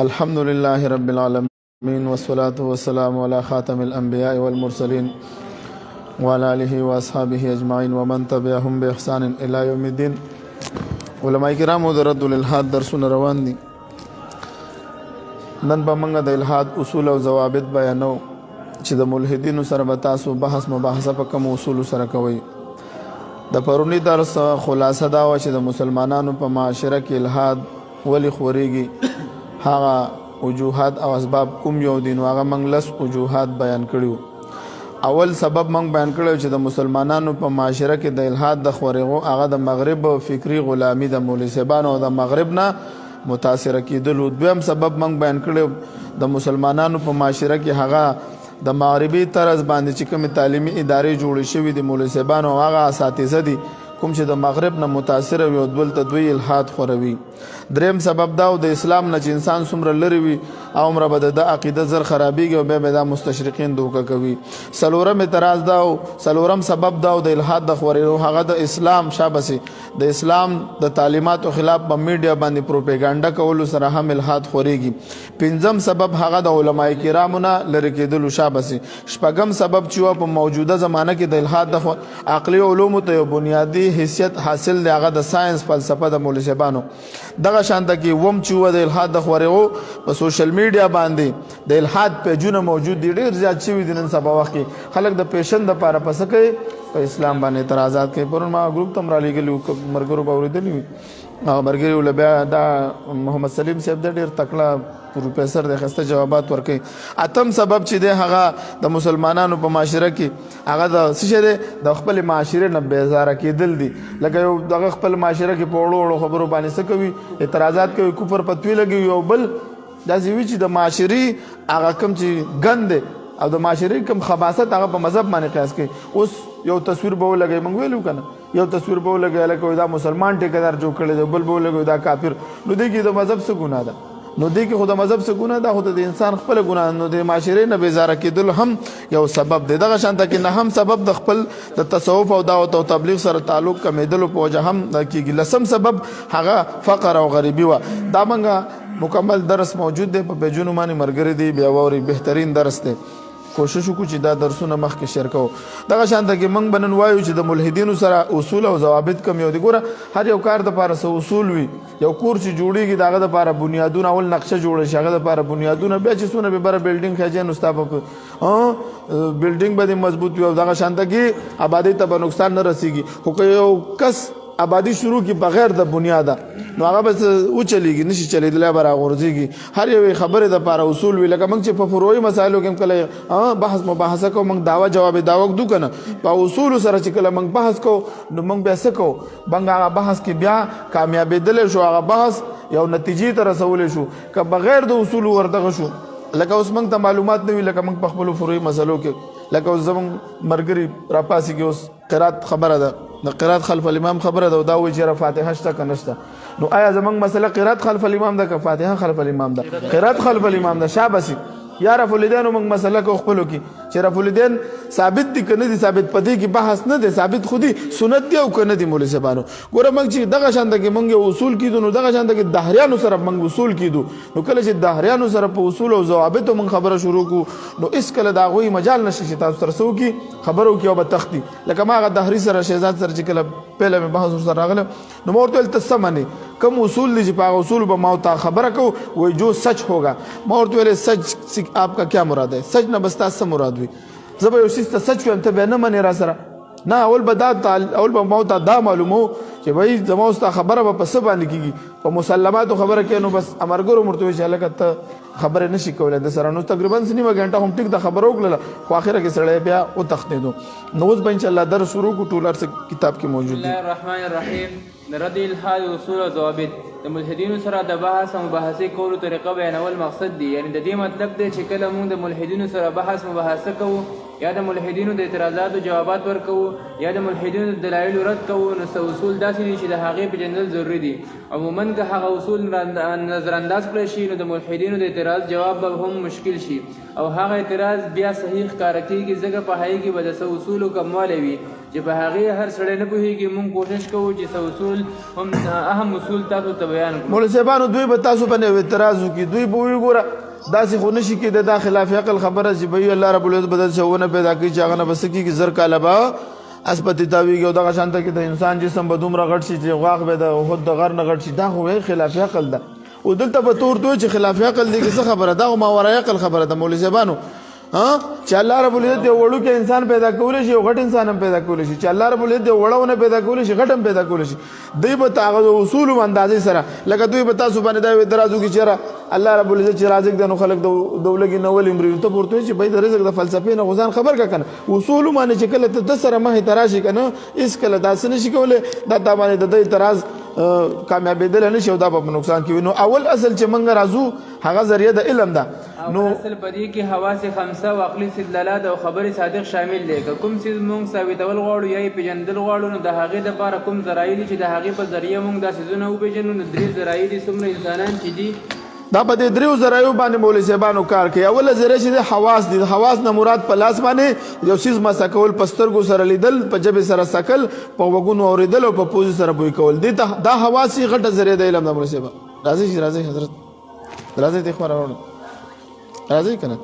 الحمد لله رب العالمين والصلاة والسلام على خاتم الأنبياء والمرسلين وعلى آله وأصحابه أجمعين ومن تبعهم بإحسان إلى يوم الدين. علماء کرام د رد الالحاد درسونه روان دي. نن به موږ د الحاد اصول او ضوابط بیانو چې د ملحدینو سره به تاسو بحث مباحثه په کوم اصول سره کوئ. د پرونی درس خلاصه دا و چې د مسلمانانو په معاشره کې الحاد ولې خوريږي، هغه وجوهات او اسباب کوم یو دي. نو هغه موږ لس وجوهات بیان کړیو. اول سبب موږ بیان کړو چې د مسلمانانو په معاشره کې د الحاد د خورېغو هغه د مغرب فکری غلامی د مولسبانو او د مغرب نه متاثر کېدل. دویم سبب موږ بیان کړو د مسلمانانو په معاشره کې هغه د مغربي طرز باندې چې کوم تعلیمي ادارې جوړې شوې دي مولسبانو هغه اساتذه دي کوم چې د مغرب نه متاثر وي او دولت دوی الحاد خوروي. دریم سبب دا د اسلام نه چې انسان څومره لري وي او عمره به د عقیده زر خرابېږي او بیا به دا مستشرقین دوکه کوي. څلورم اعتراض دا او څلورم سبب دا د الحاد د خورېدو هغه د اسلام شابسي د اسلام د تعلیماتو خلاف په میډیا باندې پروپاګاندا کولو سره هم الحاد خورېږي. پنځم سبب هغه د علماء کرامو نه لرې کېدلو شابسي. شپږم سبب چې په موجوده زمانه کې د الحاد د عقلي علومو ته یو بنیادی حیثیت حاصل دی هغه د ساينس فلسفه د مولسبانو. دغه شانته کې وم چې و د الحاد د خورېغو په سوشل میډیا باندې د الحاد پیجونه موجود دي، ډېر زیات شوي دي. نن سبا وخت کې خلک د پیشن د پاره پس کوي په اسلام باندې اعتراضات کوي. پرون ما ګروپ تم را لېږلي مرګرو به اورېدلي وي مرګري ول بیا دا محمد سلیم صاحب د ډېر تکړه پروفیسر د خسته جوابات ورکوي. اتم سبب چې دی هغه د مسلمانانو په معاشره کې هغه د څه دی د خپل معاشره نه بیزاره کېدل دي. لکه یو دغه خپل معاشره کې په وړو وړو خبرو باندې څه کوي، اعتراضات کوي، کفر پتوی لګوي. او بل داسې وي چې د معاشري هغه کوم چې ګند او د معاشري کوم خباثت هغه په مذهب باندې قیاس کوي. اوس یو تصویر به ولګي، موږ ویلو کنه یو تصویر به ولګي لکه دا مسلمان ټیکدار جوړ کړي دی، بل به ولګي دا کافر. نو دې کې د مذهب څه ګناه ده؟ نو دې کې خو د مذهب څه ګناه ده؟ خو د انسان خپل ګناه. نو د معاشرې نه بیزاره کېدل هم یو سبب دی. دغه شانته کې نه هم سبب د خپل د تصوف او دعوت او تبلیغ سره تعلق کمیدلو په وجه هم کېږي. لسم سبب هغه فقر او غریبي و. دا موږ مکمل درس موجود دی په پیجونو باندې مرګري دی بیا ووري بهترین درس دی. کوشش وکړو چې دا درسونه مخکې شیر کوو. دغه شانته کې موږ بنن وایو چې د ملحدینو سره اصول او ضوابط کم یو دي. ګوره هر یو کار د پاره سو اصول وي. یو کور چې جوړیږي دغه د پاره بنیادونه اول نقشه جوړه شي، هغه د پاره بنیادونه بیا چې څونه به بره بلډینګ خځه نو ستاسو بلډینګ به مضبوط وي او دغه شانته کې آبادی ته به نقصان نه رسیږي. خو که یو کس آبادی شروع کی بغیر د بنیاده نو هغه بس او چلیږي نشي چلیدل به راغورځيږي. هر یو خبره د پاره اصول وی. لکه موږ چې په فروعي مسایلو کې کله بحث مباحثه کوو، موږ داوا جواب دو کنه په اصول سره چې کله موږ بحث کوو نو موږ بیا څه کوو، بنګ هغه بحث کې بیا کامیابېدل شو، هغه بحث یو نتیجې ته رسول شو. که بغیر د اصول ورته شو لکه اوس موږ ته معلومات نه وي، لکه موږ په خپل فروعي مسلو کې لکه اوس زموږ مرګري راپاسي کې اوس قرات خبره ده، د قرات خلف الامام خبره ده، دا وی چې فاتحه شته کنه شته. نو آیا زمونږ مسله قرات خلف الامام ده که فاتحه خلف الامام ده؟ قرات خلف الامام ده. شابسي یا رفع الیدین موږ مسله کو خپلو کې چې رفع الیدین ثابت دي کنه دي ثابت پدې کې بحث نه دي، ثابت خودي سنت دی او کنه دي مولسبانو. ګوره موږ چې دغه شانته کې موږ اصول کیدو نو دغه شانته کې دهریانو سره موږ اصول کیدو. نو کله چې دهریانو سره په اصول او ضوابط موږ خبره شروع کو نو اس کله دا غوي مجال نشي چې تاسو ترسو کی خبرو کې او به تختی. لکه ما غ دهری سره شهزاد سره چې کله پهله مې بحث سره راغله نو مورته التسمنی کم اصول دي چې په اصول به ما تا خبره کو وای جو سچ ہوگا. مورته ول سچ आपका क्या मुराद है؟ सच न बस्ता से मुराद हुई जब यो सिस सच वम ته نه منی را سره نه اول بدا اول به موت دا معلومو چې وای زموستا خبره په څه باندې کیږي په مسلماتو خبره کینو بس امرګرو مرتوي چې لکه خبره نشي کولای د سره. نو تقریبا سنیمه غنټه هم ټیک د خبرو وکړه خو اخره کې سړی بیا او تختیدو. نو اوس به ان شاء الله درس شروع کو ټولر سے کتاب کې موجود دی. بسم الله الرحمن الرحیم. رد الحاد اصول او ضوابط د ملحدینو سره د بحث او مباحثه کولو طریقه بیانول مقصد دی. یعنی د دې مطلب دی چې کله موږ د ملحدینو سره بحث مباحثه کوو یا د ملحدینو د اعتراضاتو جوابات ورکوو یا د ملحدینو د دلایلو رد کوو، نو څه اصول داسې دي چې د هغې پېژندل ضروري دي. عموما که هغه اصول نظرانداز کړی شي نو د ملحدینو د اعتراض جواب به هم مشکل شي او هغه اعتراض بیا صحیح ښکاره کېږي، ځکه په هغې کې به د څه اصولو کموالی وي چې په هغې هر سړی نه پوهېږي. موږ کوشش کوو چې څه اصول هم اهم اصول تاسو ته بیان کړو. مولوي صاحبانو دوی به تاسو باندې اعتراض وکړي، دوی به وایي ګوره داسې خو نشي کېدی، دا خلاف عقل خبره چې به الله رب العزت بدل شونه پیدا کوي چې هغه نه به څه کېږي، زر کاله به اسپتې تاویږي او دغه شانته کې د انسان جسم به دومره غټ شي چې غاښ به د احد د غر نه غټ شي. دا خو خلاف عقل ده. او دلته به تور دوی چې خلاف عقل دی څه خبره ده، خو ماورای عقل خبره ده مولوي صاحبانو. چې الله رب العزت یو وړوکی انسان پیدا کولی شي او غټ انسان هم پیدا کولی شي، چې الله رب العزت یو وړونه پیدا کولی شي غټ هم پیدا کولی شي. دوی به هغه اصول او اندازې سره لکه دوی به تاسو باندې دا اعتراض وکړي چې الله رب العزت چې رازق دی نو خلک د ولګي نه ولې مري ته ورته چې به د رزق د فلسفې نه غوځان خبر کا کنه اصول باندې چې کله ته د سره مه تراشي کنه اس کله داسې نشي کولای دا باندې د اعتراض کامیابېدل نه شي او دا به نقصان کوي. نو اول اصل چې موږ راځو هغه ذریعہ د علم ده. نو اصل پدې کې حواس خمسه او عقلي استدلالات او خبري صادق شامل دي. کوم څه موږ ثابتول غواړو یا پیژندل غواړو نو د هغې دپاره کوم ذرایع دي چې د هغې په ذریعه موږ دا څیزونه وپېژنو. نو درې ذرایع دي څومره انسانان چې دي دا په دې دریو ذرایعو باندې مولوي صاحبانو کار کوي. اوله ذریعه چې د حواس دي، حواس نه مراد په لاس باندې یو څیز مسه کول، په سترګو سره لیدل، په ژبې سره څکل، په غوږونو اورېدل او په پوزې سره بوی کول. دا حواس یې غټه ذریعه د علم ده مولوي صاحب. راځئ حضرت راځئ ته خبره راوړم راځئ که نه.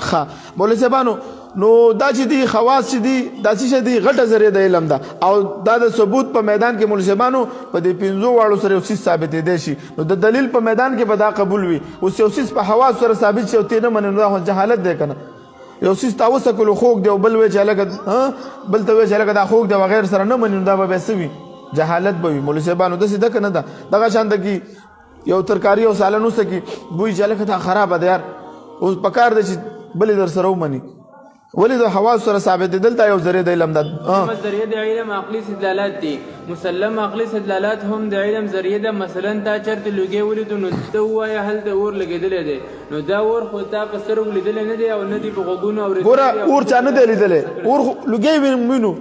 ښه مولوي صاحبانو نو دا چې دي خواص چې دي دا څه دي غټه ذریعه د علم ده او دا د ثبوت په میدان کې مولوي صاحبانو په دې پنځو واړو سره یو څیز ثابتېدی شي. نو د دلیل په میدان کې به دا قبول وي. اوس یو څیز په حواس سره ثابت شي او ته نه منې نو دا خو جهالت دی که نه. یو څیز تا وڅکلو خوږ دی او بل وایي چې هلکه بل ته وایي چې هلکه دا خوږ دی وغیر سره نه منې نو دا به بیا څه وي، جهالت به وي. مولوي صاحبانو داسې ده که نه ده. دغه شانته کې یو ترکاري او سالن اوسه کې بوی چې هلکه دا خرابه ده یار، اوس پکار دی چې بلې در سره ومني. ولې د حواس سره ثابتېدل دا یو ذریعه د علم ده. ذریعه د علم عقلي استدلالات دي. مسلم عقلي استدلالات هم د علم ذریعه ده. مثلا تا چېرته لوګی ولیدو نو ته ووایه هلته اور لګېدلی دی، نو دا اور خو تا په سترګو لیدلی نه دی او نه دی په غوږونو اورېدلی. ګوره اور چا نه دی لیدلی، اور لوګی وینو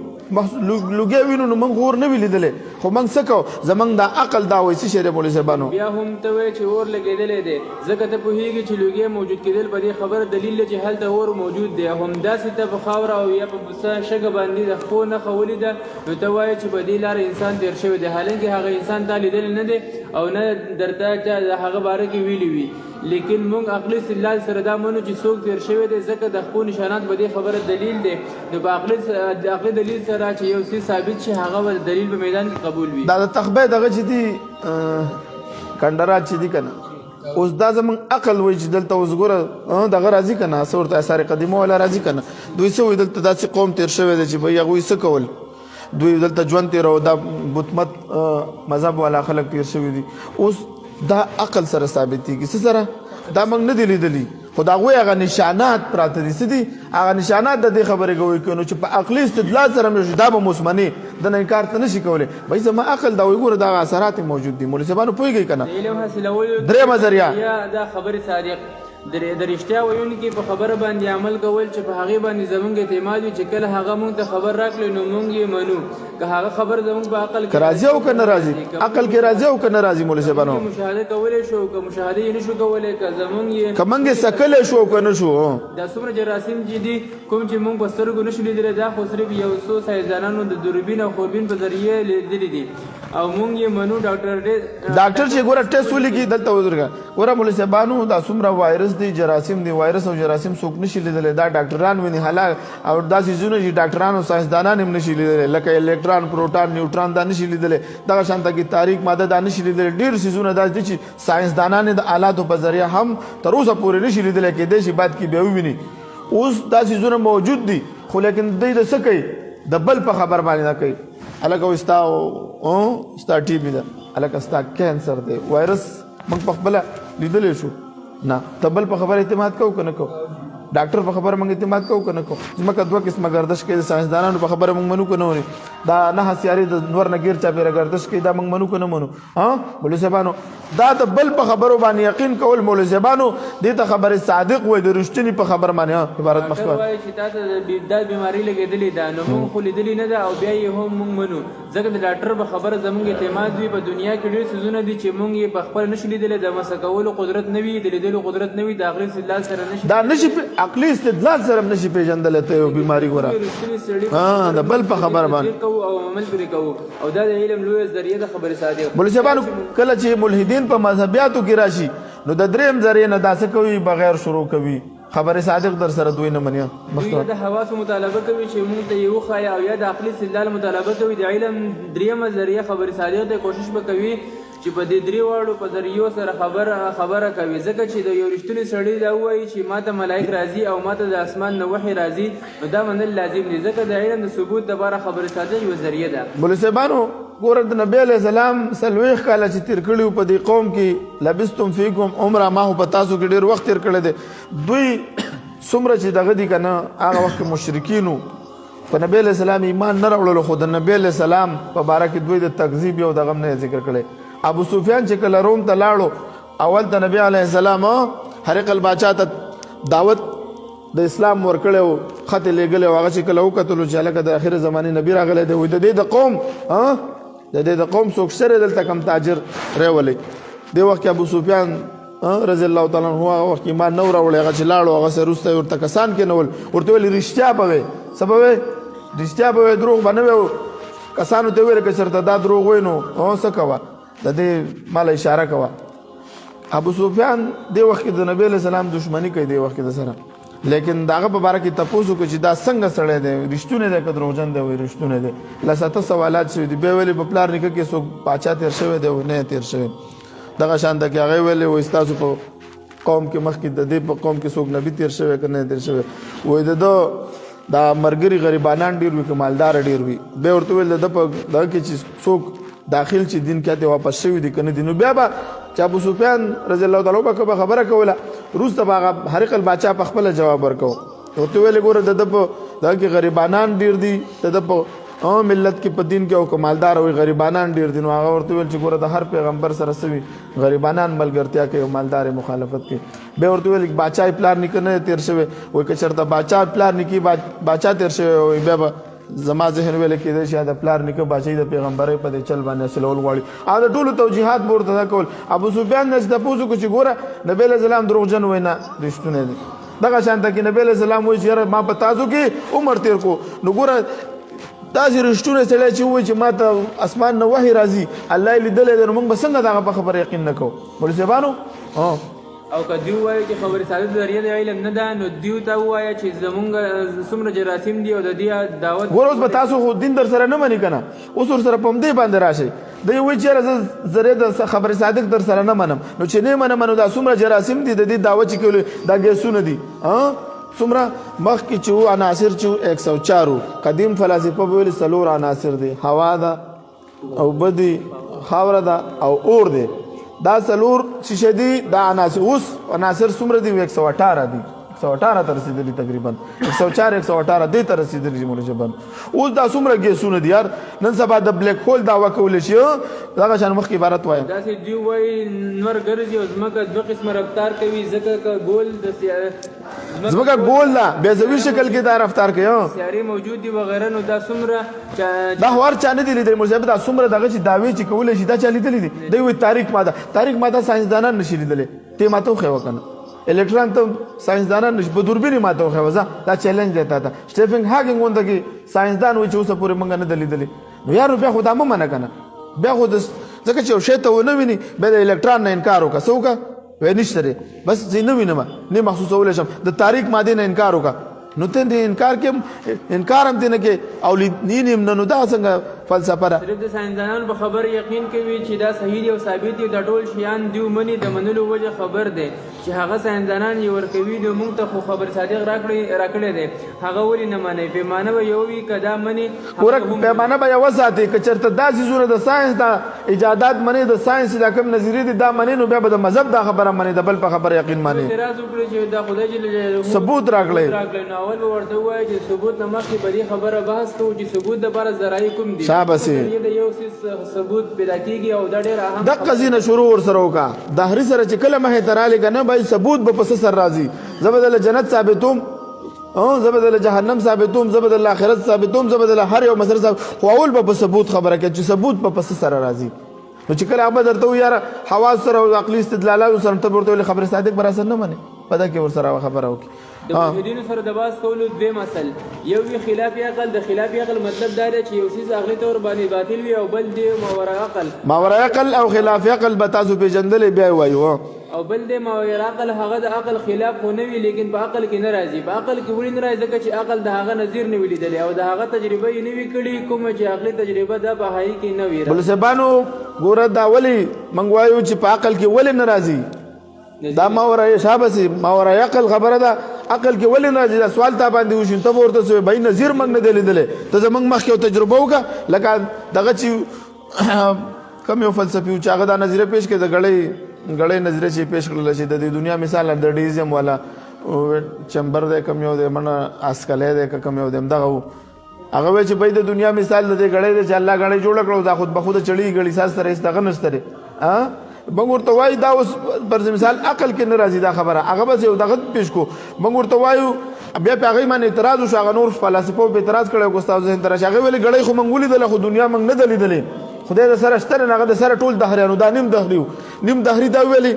لوګی وینو نو موږ اور نه وي لیدلی، خو موږ څه کوو زموږ دا عقل دا وایي څه شی دی مولوي صاحبانو. بیا هم ته وایې چې اور لګېدلی دی ځکه ته پوهېږي چې لوګی موجود کېدل په دې خبره دلیل دی چې هلته اور موجود دی. همداسې ته په خاوره او یا په بوسه شګه باندې د پښو نښه ولیده نو ته وایې چې په دې لاره انسان تېر شوی دی، حالانکې هغه انسان تا لیدلی نه دی او نه درته چا د هغه باره کې ویلي وي. لیکن موږ عقلي استدلال سره دا منو چې څوک تېر شوی دی ځکه د پښو نشانات به دې خبره دلیل دی. نو په عقلي دلیل سره چې یو څیز ثابت شي هغه به دلیل په میدان کې قبول وي. دا د تخبې دغه چې دي کندرات چې دي که نه، اوس دا زموږ عقل وایي چې دلته اوس ګوره دغه راځي که نه څه ورته اثار قدیمه والا راځي که نه، دوی څه وایي دلته داسې قوم تېر شوی دی چې بهی هغوی څه کول، دوی دلته ژوند تېرو، دا بتمت مذهب والا خلک تېر شوي دي. اوس دا عقل سره ثابتېږي څه سره، دا موږ نه دي لیدلي خو د هغوی هغه نشانات پراته دي. څه دي هغه نشانات د دې خبرې ګوی کوي. نو چې په عقلي استدلال سره مې دا به مسمنې د نه انکار ته نشي کولی. بهی زما عقل دا وایي ګوره دغه اثرات موجود دي. مولوي صاحبانو پوهېږئ که نه. درېیمه ذریعه دا خبرې صادق د رښتیا ویونکي په خبره باندې عمل کول چې په هغې باندې زموږ اعتماد وي چې کله هغه موږ ته خبر راکړي نو موږ یې منو. که هغه خبر زموږ په عقل که راځي او که نه راځي، عقل کې راځي او که نه راځي مولوي صاحبانو، مشاهده کولی شو که مشاهده یې نه شو کولی، که زموږ یې که موږ یې څکلی شو او که نه شو. دا څومره جراثیم چې دي کوم چې موږ په سترګو نه شو لیدلی دا خو صرف یو څو ساینسدانانو د دوربین او خوربین په ذریعه لیدلي دي او موږ یې منو. ډاکټر چې ګوره ټیسټ ولیکي دلته وزرګه ګوره مولوي صاحبانو دا څومره وایرس دی جراثیم دی، وایرس او جراثیم څوک نشي لیدلی، دا ډاکټران ویني حالا او دا څیزونه چې ډاکټران او ساینسدانان هم نشي لیدلی لکه الکترون پروټون نیوټرون دا نشي لیدلی، دغه شانته کې تاریک ماده دا نشي لیدلی. ډېر څیزونه دا دي چې ساینسدانان د آلاتو په ذریعه هم تر اوسه پورې نشي لیدلی، کېدای شي بعد کې بیا وویني. اوس دا څیزونه موجود دي خو لیکن دوی د څه کوي د بل په خبر باندې نه کوي. هلکه ستا ټي بي ده، هلکه ستا کینسر دی، وایرس موږ په خپله لیدلی شو نه، ته بل په خبر اعتماد کوو که نه کوو. ډاکټر په خبره موږ اعتماد کوو که نه کوو ځمکه دوه قسمه گردش کوي د ساینسدانانو په خبره موږ منو که نه منو دا 9 سیارې د نور نه ګیر چاپېره گردش کوي دا موږ منو که نه منو مولوي صاحبانو دا د بل په خبرو باندې یقین کول مولوي صاحبانو دې ته خبرې صادق وای د رښتینی په خبر باندې عبارت مخکې وایي چې تا ته دا بیماري لګېدلې ده نو موږ خو لیدلې نه ده او بیا یې هم موږ منو ځکه د ډاکټر په خبره زموږ اعتماد وي په دنیا کې ډېر څیزونه دي چې موږ یې په خپل نشو لیدلی د مسه کولو قدرت نه وي د لیدلو قدرت نه وي د عقلي استدلال سره نشي دا نشي عقلي استدلال سره نشي پیژندلی ته یو بیماري ګوره د بل په خبره باندې کوو او عمل پرې کوو او دا د علم لویه ذریعه د خبرې صادق مولوي صاحبانو کله چې ملحدین په مذهبیاتو کې راشي نو د دریم ذریعې نه داسې کوي بغیر شروع کوي خبر صادق در سره دوی نه منیا دوی د حواسو مطالبه کوي چې موږ ته یو خای او یا د عقلي استدلال مطالبه کوي د علم دریمه ذریعه خبر صادق ته کوشش وکوي چې په دې درې واړو په ذریعو سره خبره کوي ځکه چې د یو رښتوني سړي دا وایي چې ماته ملائک راځي او ماته د اسمان نه وحي راځي نو دا منل لازم دي ځکه د علم د ثبوت لپاره خبر صادق یو ذریعه ده مولوي صاحبانو ګوره د نبی علیه السلام 40 کاله چې تیر کړي په دې قوم کې لبستم فیکم عمره ما په تاسو کې ډېر وخت تیر کړی دی دوی څومره چې دغه دي که نه هغه وخت کې مشرکینو په نبی علیه السلام ایمان نه راوړلو خو د نبی علیه السلام په باره کې دوی د تکذیب یو دغه نه ذکر کړی ابو سفیان چې کله روم ته لاړو اول ته نبی علیه السلام هرقل باچا ته دعوت د اسلام ورکړی و خط یې لېږلی و هغه چې کله وکتلو چې هلکه د آخر زمانې نبي راغلی دی وایي د دې د قوم څوک شری دلته کم تاجر راولی دې وخت کې ابو سفیان رضی الله تعالی عنه هغه وخت ایمان نه راوړی هغه چې لاړو هغه سره وروسته ورته کسان کېنول ورته ویل رښتیا به وی څه به وی رښتیا به وی دروغ به نه وی کسانو ته ویل که چېرته دا دروغ وی نو څه کوه د دې ماله اشاره کوه ابو سفیان دې وخت کې د نبی علیه السلام دشمني کوي دې وخت کې د سره لیکن داغه په باره کې تپوس وکړو چې دا څنګه سړی دی رښتونی دی که دروغجن دی وایي رښتونی دی لساته سوالات شوي دي بیا ویلې په پلار نیکه کې څوک پاچا تېر شوی دی نه تېر شوی دغه شان ده کې هغې ویلې وایي ستاسو په قوم کې مخکې د دې په قوم کې څوک نبي تېر شوی که نه تېر شوی وایي د ده دا ملګري غریبانان ډېر وي که مالدار ډېر وي بیا ورته ویل د ده په دغه کې چې څوک داخل چې دین کې ته واپس شوي دي که نه دي نو بیا به چې ابو سفیان رضی الله تعالی عنه به خبره کوله وروسته به هغه هرقل باچا په خپله جواب ورکو ورته ویلې ګوره د ده په دغه کې غریبانان ډېر دي د ده په ملت کې په دین کې او که مالدار وي غریبانان ډېر دي نو هغه ورته ویل چې ګوره د هر پیغمبر سره سوي غریبانان ملګرتیا کوي او مالدار مخالفت کوي بیا ورته ویل باچا پلار نیکه نه تېر شوی وایي که چېرته باچا پلار نیکي باچا تېر شوی وایي بیا به زما ذهن ویل کېدی چې د پلار نیکه باچایي د پیغمبرۍ په دې چل باندې حاصلول غواړي او د ټولو توجیحات به ورته دا کول ابو سفیان نه چې تپوس وکړو چې ګوره نبي علیه السلام دروغجن وایي نه رښتونی دی دغه شانته کې نبي علیه السلام وایي چې یاره ما په تاسو کې عمر تېر کړو نو ګوره داسې رښتونی سړی چې ووایي چې ما ته اسمان نه وحي راځي الله یې لیدلی دی نو موږ به څنګه دغه په خبره یقین نه کوو مولوي صاحبانو او که دیو وایي چې خبرې صادق ذریعه د علم نه ده نو دیو ته ووایه چې زمونږ څومره جراثیم دي او د دې دعوت ګوره اوس به تاسو خو دین در سره نه مني که نه اوس ورسره په همدې باندې راشئ دی وایي چې یاره زه ذریعه د خبرې صادق در سره نه منم نو چې نه منم نو دا څومره جراثیم دي د دې دعوت چې کوي دا ګیسونه دي څومره مخکې چې وو عناصر چې وو 104 قدیم فلاسفه به ویل 4 عناصر دي هوا ده او بدی خاوره ده او اور دی دا 4 شیشه دي دا عناصر اوس عناصر څومره دي 118 دي 118 ته رسیدلي تقریبا 104 118 دې ته رسیدلي مولوي صاحب اوس دا څومره ګیسونه دي یار نن سبا د بلیک هول دعوه کولی شي دغه شان مخکې عبارت وایم داسې دوی وایي نور ګرځي او ځمکه دوه قسمه رفتار کوي ځکه که ګول د ځمکه ګول ده بیضوي شکل کې دا رفتار کوي سیارې موجود دي وغیره نو دا څومره دا هر چا نه دي لیدلی مولوي صاحب دا څومره دغه چې دعوې چې کولی شي دا چا لیدلی دي دوی وایي تاریک ماده ساینسدانان نشي لیدلی ته ماته وښیوه که نه الکترون ته ساینسدانان نشي په دوربین یې ماته وښیوه ځه دا چیلنج دی تا ته سټیفن هاکینګ غونډه کې ساینسدان وایي چې اوسه پورې موږ نه ده لیدلی نو یارو بیا خو دا مه منه که نه بیا خو ځکه چې یو شی ته ونه ویني بیا د الکترون نه انکار وکړه څه وکړه وایي نشته دی بس زه نه وینم نه محسوسولی شم د تاریک مادې نه انکار وکړه نو ته انکار کې انکار هم دې نه کې او لیدنی هم نه نو دا څنګه فلسفه ده صرف د ساینسدانانو په خبر یقین کوي چې دا صحیح دی او ثابت دی دا ټول شیان دیو مني د منلو وجه خبر دی چې هغه ساينسدانان یې ورکوي نو موږ ته خو خبر صادق راکړی دی هغه ولې نه مني پیمانه به یو وي که دا مني ورک پیمانه به یوه ساتي که چېرته دا څیزونه د ساینس دا ایجادات مني د ساینس دا کوم نظریې دي دا مني نو بیا به د مذهب دا خبره مني د بل په خبره یقین مني اعتراض وکړي چې دا خدای جل جلاله ثبوت راکړی نو اول به ورته ووایي چې ثبوت نه مخکې په دې خبره بحث کوو چې ثبوت دپاره ذرایع کوم دي شاباسي د یو څیز ثبوت پیدا کېږي او دا ډېر اهم دقه ځینه شروع ورسره وکړه دهري سره چې کله مخې ته رالی که نه باید ثبوت به په څه سر راځي زه به دله جنت ثابتوم زه به دله جهنم ثابتوم زه به دله آخرت ثابتوم زه به دله هر یو مسله خو اول به په ثبوت خبره کوي چې ثبوت به په څه سره راځي نو چې کله هغه درته وایي یاره حواس سره او عقلي استدلالاتو سره ته به ورته ویلې خبرې صادق به راسره نه منې په دا کې ورسره خبره وکړي د ملحدینو سره د بحث کولو دویم اصل یو وي خلاف عقل د خلاف عقل مطلب دا دی چې یو څیز عقلي طور باندې باطل وي او بل دی ماوراء عقل ماوراء عقل او خلاف عقل به تاسو پېژندلی بیا وایو او بل دی ماوراء عقل هغه د عقل خلاف خو نه وي لیکن په عقل کې نه راځي په عقل کې ولې نه راځي ځکه چې عقل د هغه نظیر نه وي لیدلی او د هغه تجربه یې نه وي کړې کومه چې عقلي تجربه دا بهایي کې نه وي بلسبانو ګوره دا ولې موږ وایو چې په عقل کې ولې نه راځي دا ماوراء شاباسي ماوراء عقل خبره ده عقل کې ولې نه راځي دا سوال تا باندې وشي ته به ورته څه وایي نظیر موږ نه دی لیدلی ته زموږ مخکې یو تجربه وکړه لکه دغه چې کوم یو فلسفي و چې هغه دا نظریه پیش کړې د ګړۍ نظریه چې پیش کړله چې د دې دنیا مثال د ډیزیم والا چمبر دی کوم یو دی منه اسکلی دی که کوم یو دی همدغه و هغه وایي چې بھائی د دنیا مثال د دې ګړۍ دی چې الله ګړۍ جوړه کړه دا خود به خوده چړي ګړي ساز سره هېڅ دغه نشته دی موږ ورته وایو دا اوس پر مثال عقل کې نه راځي دا خبره هغه بس یو دغه پیش کو موږ ورته وایو بیا په هغې باندې اعتراض وشو هغه نور فلاسفو په اعتراض کړی و استاد ذهن ته راشي هغې ویلې ګړۍ خو موږ ولیدله خو دنیا موږ نه ده لیدلې خدای د سره شته نه هغه د سره ټول دهریانو دا نیم دهري و نیم دهري دا ویلې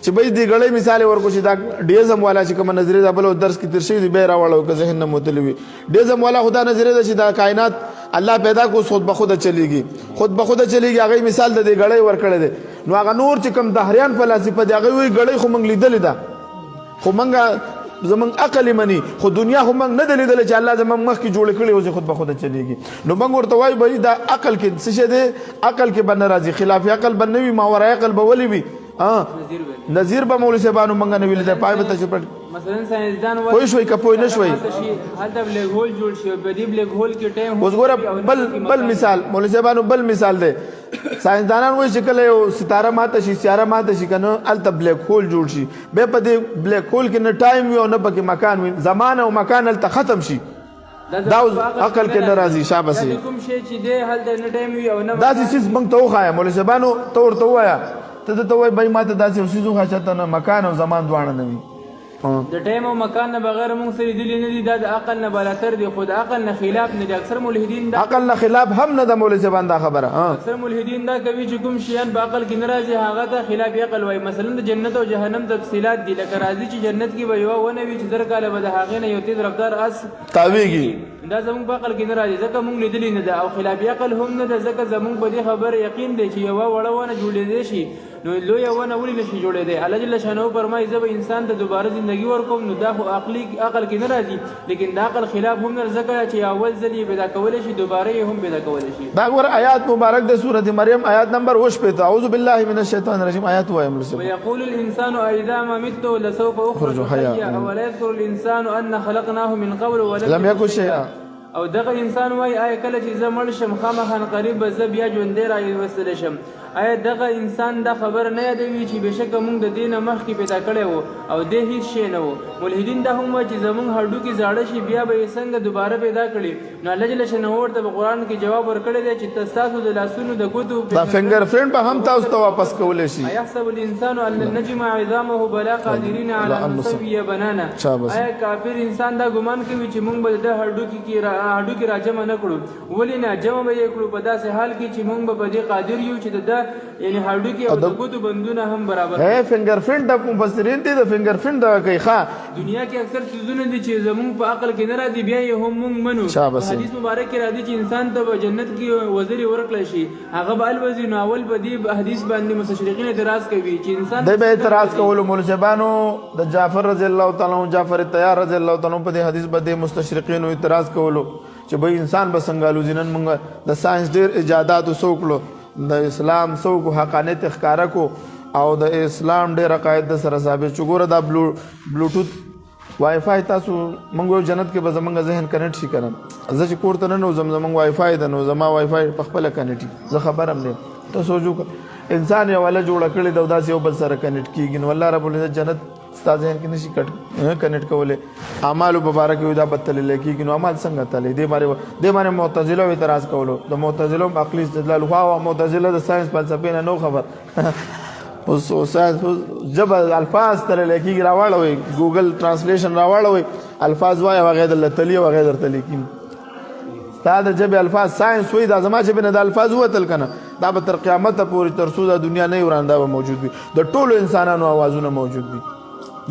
چې بھائی دې ګړۍ مثال یې ورکړو چې دا ډیزم والا چې کومه نظریه ده بل درس کې تېر شوي دي بیا یې راوړو که ذهن نه موتلي وي ډیزم والا خو دا نظریه ده چې دا کائنات الله پیدا کو خود بخوده چلیږي خود بخوده چلیږي هغې مثال د دې ګړۍ ورکړی دی نو هغه نور چې کوم دهریان فلاسفه دي هغوی وایي ګړۍ خو موږ لیدلې ده خو موږ زموږ عقل مني خو دنیا خو موږ نه ده لیدلی چې الله زموږ مخکې جوړې کړې اوس خود بخوده چلیږي نو موږ ورته وایو بھائی دا عقل کې څه شی دی عقل کې به نه راځي خلاف عقل به نه وي ماوراء عقل به ولې وي نظیر به مولوي صاحبانو موږ نه ویلي دی پای به تجربه مثلا ساينسدان پوه شوي که پوه نه شوي هلته بلیک هول جوړ شي په دې بلیک هول کې ټایم اوس ګوره بل مثال مولوي صاحبانو بل مثال دی ساينسدانان وایي چې کله یو ستاره ماته شي سیاره ماته شي که نه هلته بلیک هول جوړ شي بیا په دې بلیک هول کې نه ټایم وي او نه پکې مکان وي زمان او مکان هلته ختم شي دا عقل کې نه راځي شاباسي کوم شی چې دی هلته نه ټایم وي او نه داسې څیز موږ ته وښایه مولوي صاحبانو ته ورته ووایه ته درته وایي بھائی ما ته داسې یو څیز وښایه چې نه مکان او زمان دواړه نه وي د ټایم او مکان نه بغیر موږ سره لیدلي نه دي دا د عقل نه بالاتر دي خو د عقل نه خلاف نه دي اکثر ملحدین دا عقل نه خلاف هم نه د مولوي صاحبان دا خبره اکثر ملحدین دا کوي چې کوم شیان په عقل کې نه راځي هغه ته خلاف عقل وایي مثلا د جنت او جهنم تفصیلات دي لکه راځي چې جنت کې به یوه ونه وي چې زر کاله به د هغې نه یو تیز رفتار اس تاویږي دا زموږ په عقل کې نه راځي ځکه موږ لیدلي نه ده او خلاف عقل هم نه ده ځکه زموږ په دې خبره یقین دی چې یوه وړه ونه جوړېدی شي نو لویه ونه ولې نشي جوړېدی الله جل شانه فرمایي زه به انسان ته دوباره زندگی ورکوم نو دا خو عقل کې نه راځي لیکن د عقل خلاف هم نه ځکه چې اول ځل یې پیدا کولی شي دوباره یې هم پیدا کولی شي دا ګوره آیات مبارک د سورة مریم آیات نمبر 8 اعوذ بالله من الشیطان الرجیم آیات وایم ويقول الانسان اذا ما مت لسوف اخرج حيا اولم يذكر الانسان ان خلقناه من قبل ولم يكن شيئا او دغه انسان وای آیا کله چې زه مړ شم خامخا قریب به زه بیا ژوندی راوستلی شم آیا دغه انسان دا خبر نه یادوي چې بېشکه موږ د دې نه مخکې پیدا کړی و او دې هېڅ شی نه و ملحدین دا هم وایي چې زموږ هډوکي زاړه شي بیا به یې څنګه دوباره پیدا کړي نو الله جل شانه ورته په قرآن کې جواب ورکړی دی چې ستاسو د لاسونو د ګوتو دا فنګر فرینډ به هم تاسو ته واپس کولی شي ایحسب الانسان ان لن نجمع عظامه بلا قادرین علی ان نسوي بنانه آیا کافر انسان دا ګمان کوي چې موږ به د هډوکي راجمع نه کړو ولې نه جمع به یې کړو په داسې حال کې چې موږ به په دې قادر یو چې د یعنی هډوکي او د ګوتو بندونه هم برابر فنګر فرینډ د مفسرین دي د فنګر فرینډ دغه کوي ښه دنیا کې اکثر څیزونه دي چې زموږ په عقل کې نه راځي بیا یې هم موږ منو حدیث مبارک کې راځي چې انسان ته په جنت کې وزري ورکړی شي هغه به الوزي نو اول په دې حدیث باندې مستشرقین اعتراض کوي چې انسان دی به اعتراض کولو مولوي صاحبانو د جعفر رضی الله تعالی عنہ جعفر طیار رضی الله تعالی عنہ په دې حدیث باندې مستشرقین اعتراض کولو چې به انسان به څنګه الوزي نن موږ د ساينس ډېر ایجادات وسوکړو د اسلام څوک حقانیت ښکاره کو او د اسلام ډېر عقاید د سره ثابت چې ګوره دا بلوټوث وای فای تاسو موږ جنت کې به زمونږ ذهن کنیکټ شي کنه زه چې کور ته نه نوځم زمونږ وای فای ده نو زما وای فای په خپله کنیکټ زه خبر هم نه ته سوچ وکړه انسان یو والا جوړه کړې ده او داسې یو بل سره کنیکټ کېږي نو الله رب العزت جنت ستا ذهن کې نشي کنیکټ کولی اعمالو په باره کې دا بد تللی کېږي نو اعمال څنګه تللی دې باندې معتزله اعتراض کولو د معتزله هم عقلي استدلال خو معتزله د ساینس فلسفې نه نو خبر اوس ساینس ژبه الفاظ تللی کېږي راواړوئ ګوګل ټرانسلیشن راواړوئ الفاظ وایه هغې درله تلي او هغې درته لیکي ستا د ژبې الفاظ ساینس وایي دا زما ژبې نه د الفاظ ووتل که نه دا به تر قیامته پورې تر څو دا دنیا نه وران دا به موجود وي د ټولو انسانانو اوازونه موجود دي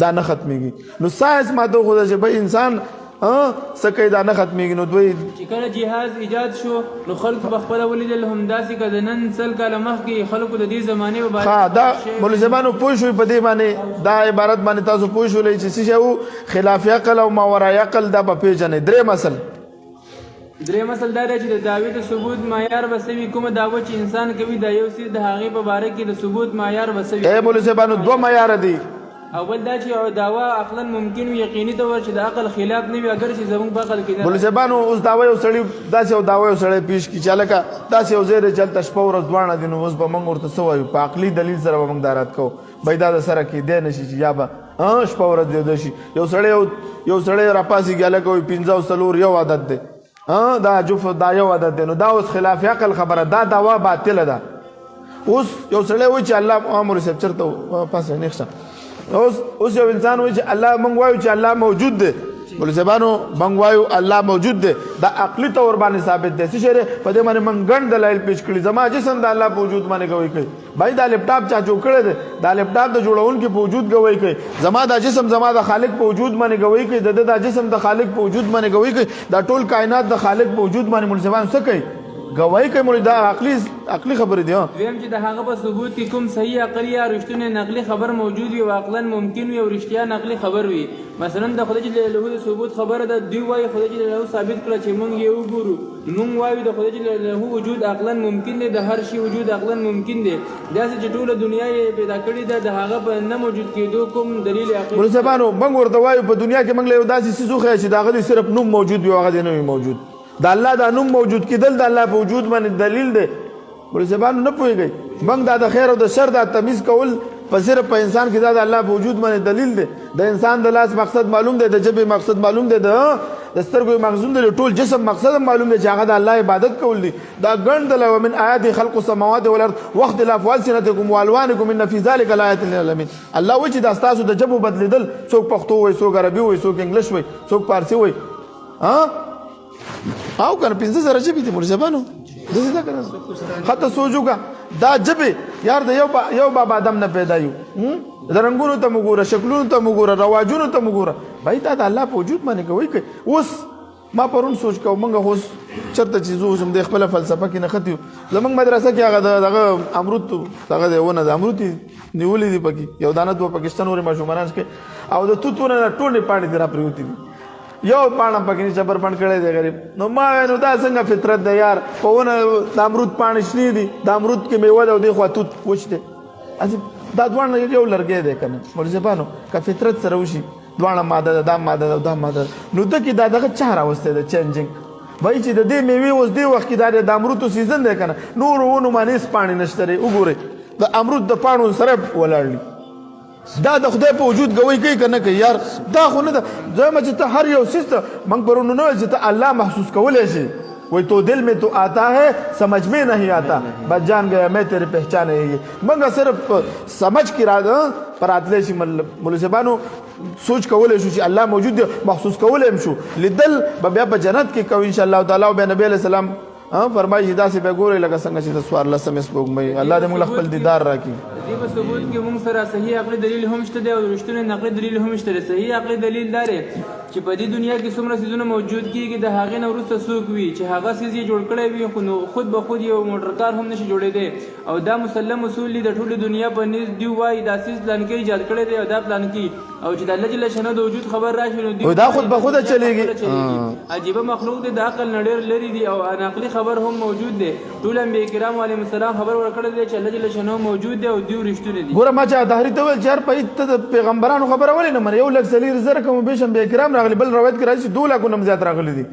دا نه ختمېږي نو ساینس ماته وښوده چې بھائی انسان څه کوي دا نه ختمېږي نو دوی چې کله جهاز ایجاد شو نو خلکو په خپله ولیدل همداسې که د نن سل کاله مخکې خلکو د دې زمانې په باره دا مولوي صاحبانو پوه شوي په دې باندې دا عبارت باندې تاسو پوه شولئ چې څه شی و خلاف عقل او ماورای عقل دا به پېژنئ درېم اصل دا دی چې د دعوې د ثبوت معیار به څه وي کومه دعوه چې انسان کوي دا یو څیز د هغې په باره کې د ثبوت معیار به څه وي مولوي صاحبانو دوه معیاره دي اول دا چې دعوه عقلا ممکن وي یقیني طور چې د عقل خلاف نه وي اگر چې زموږ په عقل کې نه مولوي صاحبانو اوس دعوه یو سړي داسې یو دعوه یو سړی پیش کړي چې هلکه داسې یو ځای دی چې هلته شپه ورځ دواړه دي نو اوس به موږ ورته څه وایو په عقلي دلیل سره به موږ دا رد کوو بای دا د سره کېدی نه شي چې یا به شپه ورځ دیده شي یو سړی راپاسېږي هلکه وایي 5 او 4 یو عادت دی دا جف دا یو عادت دی نو دا اوس خلاف عقل خبره دا دعوه باطله ده اوس یو سړی وایي چې الله مولوي صاحب چېرته پاسه نیخشه اوس یو انسان وایي چې الله موږ وایو چې الله موجود دی مولوي صاحبانو موږ وایو الله موجود دی دا عقلي طور باندې ثابت دی څه شی دی په دې باندې موږ ګڼ دلایل پیش کړي زما جسم د الله په وجود باندې ګوی کوي بھائی دا لیپټاپ چا جوړ کړی دی دا لیپټاپ د جوړونکي په وجود ګوی کوي زما دا جسم زما د خالق په وجود باندې ګوی کوي د دا جسم د خالق په وجود باندې ګوی کوي دا ټول کائنات د خالق په وجود باندې مولوي صاحبانو څه کوي گواہی کوي مولوي دا عقلي خبرې دي دویم چې د هغه په ثبوت کې کوم صحیح عقلي یا رښتونی نقلي خبر موجود وي او عقلا ممکن وي او رښتیا نقلي خبر وي مثلا د خدای جل جلاله د ثبوت خبره ده دوی وایي خدای جل جلاله ثابت کړه چې موږ یې وګورو موږ وایو د خدای جل جلاله وجود عقلا ممکن دی د هر شي وجود عقلا ممکن دی داسې چې ټوله دنیا یې پیدا کړې ده د هغه په نه موجود کېدو کوم دلیل عقلي مولوي صاحبانو موږ ورته وایو په دنیا کې موږ له یو داسې څیز وښیه چې د هغه صرف نوم موجود وي او هغه نه وي موجود د الله دا نوم موجود کېدل د الله په وجود باندې دلیل دی مولوي صاحبانو نه پوهېږئ موږ دا د خیر او د شر دا تمیز کول په صرف په انسان کې دا د الله په وجود باندې دلیل دی د انسان د لاس مقصد معلوم دی د ژبې مقصد معلوم دی د سترګو مقصود دی ټول جسم مقصد معلوم دی چې هغه د الله عبادت کول دی دا ګڼ دلایل ومن آیات خلق السماوات والارض واختلاف السنتکم والوانکم ان فی ذلک لآیات للعالمین الله وایي چې دا ستاسو د ژبو بدلیدل څوک پښتو وایي څوک عربي وایي څوک انګلیش وایي څوک فارسي وایي او کنه 15 ژبې دي مولوي صاحبانو داسې دا کنه حتی سوچ وکړه دا ژبې یار د یو بابا آدم نه پیدا یو د رنګونو ته مو ګوره شکلونو ته مو ګوره رواجونو ته مو ګوره بھائی دا د الله په وجود باندې کوي اوس ما پرون سوچ کوم موږ اوس چېرته چې زه اوس هم د خپله فلسفه کې نښتي یو زموږ مدرسه کې هغه دغه امرود دغه دی ونه د امرود نیولي دي پکې یو دانه دوه پاکستان ورې ماشومانان کې او د توت ونه ټولې پاڼې دې راپرېوتې دي یو پاڼه پکې نه چبر پاڼ کړی دی غریب نو ما نو دا څنګه فطرت دی یار په ونه د امرود پاڼې شنې دي د امرود کې میوه ده او دی خوا توت وچ دی دا دواړه یو لرګی دی که نه مولوي صاحبانو که فطرت سره وشي دواړه ماده ده دا ماده ده او دا ماده ده نو دکې دا دغه چا راوستی ده چینجینګ وایي چې د دې میوې اوس دې وخت کې دا د امرودو سیزن دی که نه نورو ونو باندې هېڅ پاڼې نشته دی وګورئ د امرود د پاڼو سره ولاړ دي دا د خدای په وجود گوی کوي که نه کوي یار دا خو نه ده زما چې ته هر یو څیز ته موږ پرون نه ویل چې ته الله محسوس کولی شي وہی تو دل میں تو آتا ہے سمجھ میں نہیں آتا بس جان گیا میں تیرے پہچانے یہ منگا صرف سمجھ کی پر آتلی شي مولوي صاحبانو سوچ کولی شو چې الله موجود دی محسوس کولی هم شو لیدل به بیا په جنت کې کوو انشاءالله تعالی او بیا نبی علیه السلام فرمایي چې داسې به ګورئ لکه څنګه چې د څوارلسمې سپوږمۍ الله دې موږ له خپل دیدار راکړي دې په ثبوت کې موږ سره صحیح عقلي دلیل هم شته دی او رښتونی نقلي دلیل هم شته دی صحیح عقلي دلیل دا دی چې په دې دنیا کې څومره څیزونه موجود کېږي د هغې نه وروسته څوک وي چې هغه څیز یې جوړ کړی وي خو نو خود به خود یو موټر کار هم نشي جوړېدی او دا مسلم اصول دي د ټولې دنیا په نیز دوی وایي دا څیز پلانکي ایجاد کړی دی او دا پلانکي او چې د الله جل شانه د وجود خبر راشي نو دوی دا خود به خوده چلېږي عجیبه مخلوق دی د عقل نه ډېر لرې دي او نقلي خبر هم موجود دی ټول انبیا کرام علیهم السلام خبر ورکړی دی چې الله جل شانه موجود دی او دوی دي رښتونه دي ګوره ما چې دهری ته ویل چې هر په ته د پیغمبرانو خبره ولې نه منې 1,40,000 کوم به شم به کرام راغلي بل روایت کې راځي 2 لک نه زیات راغلي دي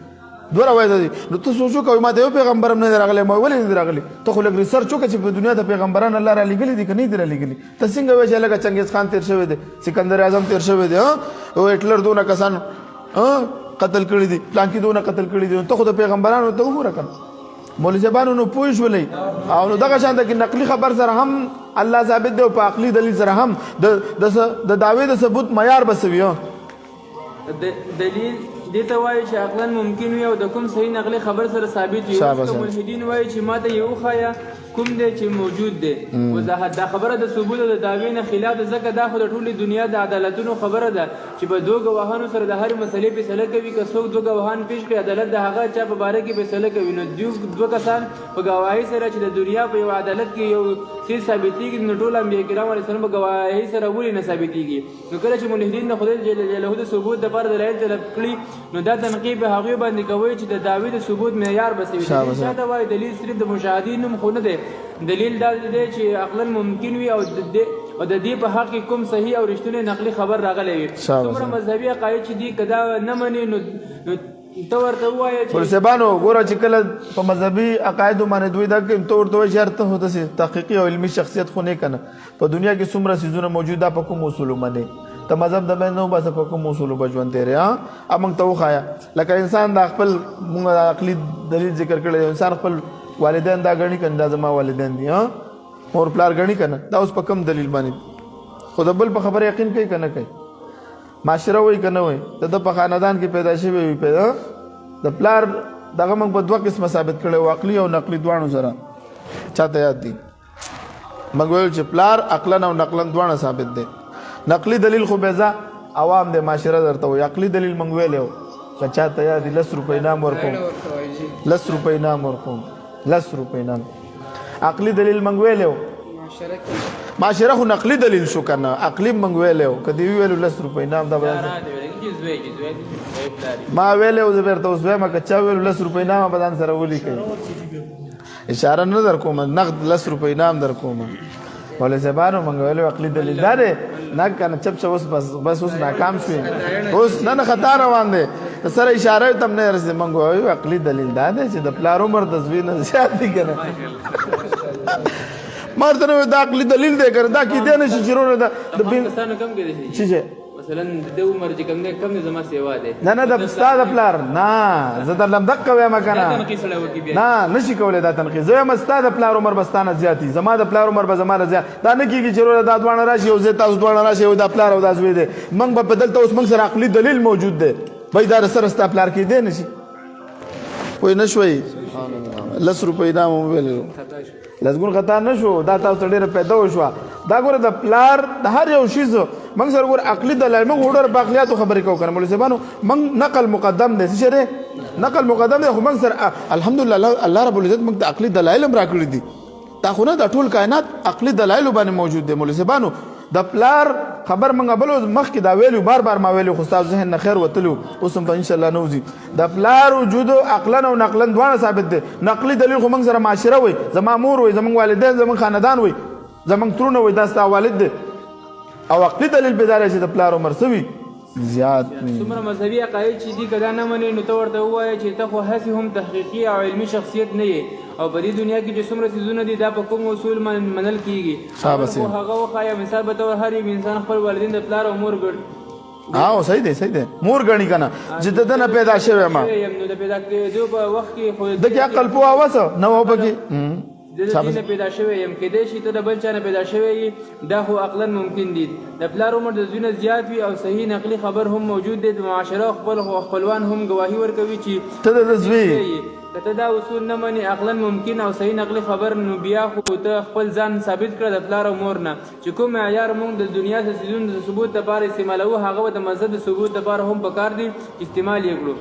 2 روایت دي نو ته سوچو کوي ما ته یو پیغمبر نه راغلی ما ولې نه راغلی ته خو لږ ریسرچ وکړه چې په دنیا د پیغمبرانو الله را لګلي دي که نه دي را لګلي ته څنګه وایې چې لکه چنګیز خان تیر شوی دی سکندر اعظم تیر شوی دی او هټلر دونه کسان قتل کړي دي پلانکی دونه قتل کړي دي ته خو د پیغمبرانو ته وګوره کنه مولوی صاحبانو نو پوه شولې او نو دغه شان د نقلي خبر سره هم الله ثابت دی او په عقلي دلیل سره هم د دعوی د ثبوت معیار بسوي دلیل دې ته وایي چې عقلا ممکن وي او د کوم صحیح نقلي خبر سره ثابت وي اوس ملحدین وایي چې ما ته یو خایا کوم دی چې موجود دی وضاحت دا خبره د ثبوت او د دعوی نه خلاف ده ځکه دا خو د ټولې دنیا د عدالتونو خبره ده چې په دوه ګواهانو سره د هرې مسلې فیصله کوي که څوک دوه ګواهان پیش کړي عدالت د هغه چا په باره کې فیصله کوي نو دوه کسان په ګواهۍ سره چې د دنیا په یو عدالت کې یو څیز ثابتېږي نو ټول انبیا کرام علیه السلام په ګواهۍ سره ولې نه ثابتېږي نو کله چې ملحدین د خدای جل جلاله د ثبوت دپاره دلایل طلب کړي نو دا تنقیب په هغوی باندې کوي چې د دعوی د ثبوت معیار بسوي چا ته وایي دلیل صرف د مشاهدین نوم خو نه دی دلیل دا دی چې عقلا ممکن وي او د دې په حق کې کوم صحیح او رښتونی نقلي خبر راغلی وي څومره مذهبي عقاید چې دي که دا نه مني نو ته ورته ووایه چې فلسفانو ګوره چې کله په مذهبي عقایدو باندې دوی دا کوي ته ورته وایي چې هر ته خو داسې تحقیقي او علمي شخصیت خو نه که نه په دنیا کې څومره څیزونه موجود دا په کوم اصولو باندې ته مذهب د بین نو بس په کوم اصولو به ژوند تېرې موږ ته وښایه لکه انسان دا خپل موږ د عقلي دلیل ذکر کړی انسان خپل والدین دا ګڼي که نه دا زما والدین دي مور پلار ګڼي که نه دا اوس په کوم دلیل باندې خو د بل په خبره یقین کوي که نه کوي معاشره وایي که نه وایي د په خاندان کې پیدا شوی وي پیدا د پلار دغه موږ په 2 قسمه ثابت کړی و عقلي او نقلي دواړو سره چاته یاد دي موږ ویل چې پلار عقلا او نقلا دواړه ثابت دی نقلی دلیل خو بیزا عوام د معاشره درته وي عقلي دلیل موږ ویلی که چاته یاد 10 روپۍ انعام ورکوم 10 روپۍ انعام ورکوم 10 روپۍ انعام عقلي دلیل موږ ویلی معاشره خو نقلي دلیل شو که نه عقلي موږ ویلی که دې وویلو 10 روپۍ انعام دا ما ویلی زه بیرته اوس وایم که چا ویلو 10 روپۍ انعام به ځان سره ولیکئ اشاره نه در کوم نقد 10 روپۍ انعام در کوم مولوی صاحبانو موږ ویلو عقلي دلیل دا دی نه که نه چپ اوس بس اوس ناکام شوي اوس نه خطا روان دی سره اشاره یې تم نه رسېږي موږ وایو عقلي دلیل دا دی چې د پلار عمر د زوی نه زیات دی که نه ما ورته نه دا عقلي دلیل دی که دا کیدی نه شي چې رونه د څه مثلا د عمر چې کوم دی کم دی زما سیوا دی نه د ستا د پلار نه زه درلم دقه وایم که نه نشي کولی دا تنقید زه وایم ستا د پلار عمر به ستا نه زیات وي زما د پلار عمر به زما نه زیات دا نه کېږي چې وروره دا دواړه راشي یو ځای تاسو دواړه راشي یو دا پلار او دا زوی دی موږ به په دلته اوس موږ سره عقلي دلیل موجود دی بای دا سره ستا پلار کېدی نه شي پوه نه شوئ 10 روپۍ انعام وویلو لسګون خطا نه شو دا تاسو ته ډېره پیدا وشوه دا ګوره د پلار د هر یو شیز موږ سره ګوره عقلي دلایل موږ ډېر په عقلیاتو خبرې کوو که نه مولوي صاحبانو موږ نقل مقدم دی څه شی دی نقل مقدم دی خو موږ سره الحمدلله الله رب العزت موږ ته عقلي دلایل هم راکړي دي دا خو نه د ټول کائنات عقلي دلایلو باندې موجود دی مولوي صاحبانو د پلار خبر موږ بل مخکې دا ویلو بار ما ویلو خو ستاسو ذهن نه خیر وتلو اوس هم ان شاء الله نوځي د پلار وجود عقلا او نقلا دواړه ثابت دي نقلي دلیل خو موږ سره معاشره وي زما مور وي زموږ والدین زموږ خاندان وي زموږ ترونه وي دا ستا والد دی او عقلي دلیل به دا دی چې د پلار عمر څه وي زیات څومره مذهبي عقاید چې دي که دا نه منې نو ته ورته ووایه چې ته خو هسې هم تحقیقي او علمي شخصیت نه یې او په دې دنیا کې چې څومره څیزونه دي دا په کوم اصول منل کېږي خو هغه وښایه مثال به ته هر یو انسان خپل والدین د پلار او مور ګڼي صحیح دی مور ګڼي که نه چې د ده نه پیدا شوی یم نو د پیدا کېدو په وخت کې ده کې عقل پوه اوسه نه و پکې د دې نه پیدا شوی یم کېدای شي ته د بل چا نه پیدا شوی یې دا خو عقلا ممکن دي د پلار عمر د زوی نه زیات وي او صحیح نقلي خبر هم موجود دی د معاشره خپلوان هم ګواهي ورکوي چې ته د زوی که ته دا اصول نه منې عقلا ممکن او صحیح نقلي خبر نو بیا خو ته خپل ځان ثابت کړه د پلار او مور نه چې کوم معیار موږ د دنیا د څیزونو د ثبوت لپاره استعمالوو هغه د مذهب د ثبوت لپاره هم پکار دي استعمال یې کړو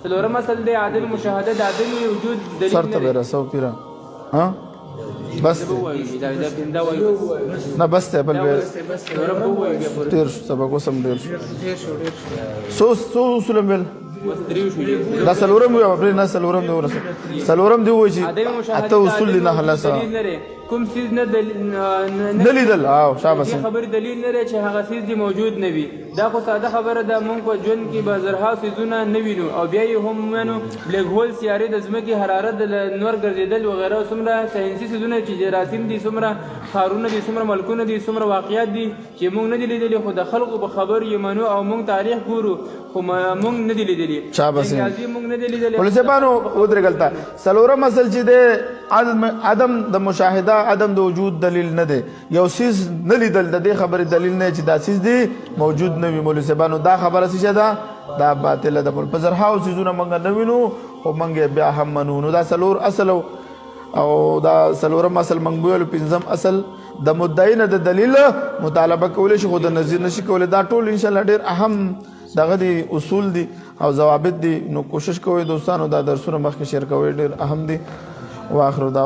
څلورم اصل دی عادل مشاهده د عادل وجود دلیل سر ته به رسو پیره بس نه بس ته بل تیر شو سبق وسم ډیر شو سو اصول بل دا سلورم وي او بل نه سلورم دی ورسه سلورم دی وای چې اته اصول نه خلاص کوم څیز نه لیدل او شابه دې خبرې دلیل نه دی چې هغه څیز دې موجود نه وي دا خو ساده خبره ده موږ په ژوند کې به زرها څیزونه نه وینو او بیا یې هم وینو بلیک هول سیارې د ځمکې حرارت د نور ګرځېدل وغیره څومره ساینسي څیزونه چې جراثیم دي څومره ښارونه دي څومره ملکونه دي څومره واقعیات دي چې موږ نه دي لیدلي خو د خلکو په خبر یې منو او موږ تاریخ ګورو خو موږ نه دي لیدلي موږ نه دي لیدلي ولسبانو ودرګلتا سلورم اصل چې د عدم د مشاهده عدم د وجود دلیل نه دی یو سیز نه لیدل د دې خبرې دلیل نه چې دا سیز دی موجود نه وي مولسبانو دا خبره څه ده دا باطل ده په زرهاو سیزونه موږ نه وینو او موږ بیا هم منو نو دا سلور اصل او دا سلورم اصل موږ ویلو پنځم اصل د مدعی نه د دلیل مطالبه کول شي خو د نظیر نشي کول دا ټول ان شاء الله ډیر اهم دغه دي اصول دي او ضوابط دي نو کوشش کوئ دوستانو دا درسونه مخکې شیر کوئ ډیر اهم دي واخر دا